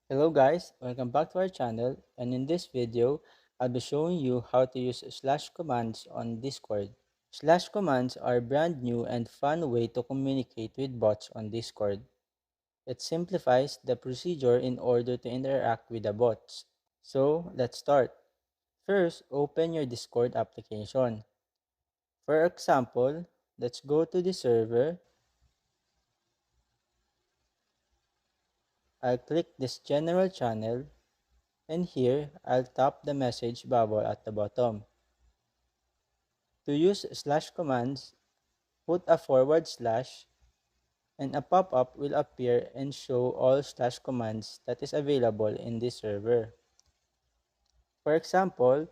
Hello guys, welcome back to our channel, and in this video, I'll be showing you how to use slash commands on Discord. Slash commands are a brand new and fun way to communicate with bots on Discord. It simplifies the procedure in order to interact with the bots. So, let's start. First, open your Discord application. For example, let's go to the server. I'll click this general channel, and here, I'll tap the message bubble at the bottom. To use slash commands, put a forward slash and a pop-up will appear and show all slash commands that is available in this server. For example,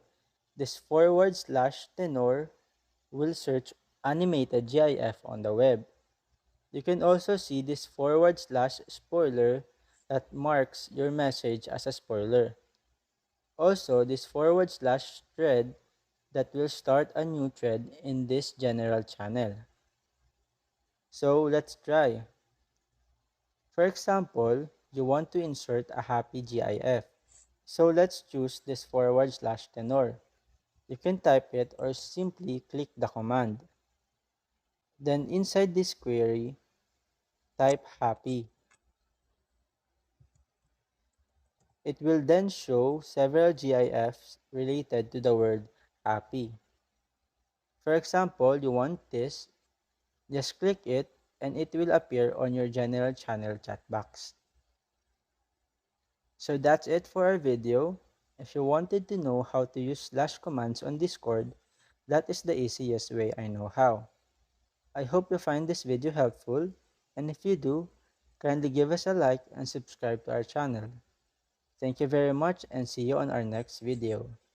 this forward slash tenor will search animated GIF on the web. You can also see this forward slash spoiler that marks your message as a spoiler. Also, this forward slash thread that will start a new thread in this general channel. So let's try. For example, you want to insert a happy GIF. So let's choose this forward slash tenor. You can type it or simply click the command. Then inside this query, type happy. It will then show several GIFs related to the word happy. For example, you want this, just click it and it will appear on your general channel chat box. So that's it for our video. If you wanted to know how to use slash commands on Discord, that is the easiest way I know how. I hope you find this video helpful, and if you do, kindly give us a like and subscribe to our channel. Thank you very much and see you on our next video.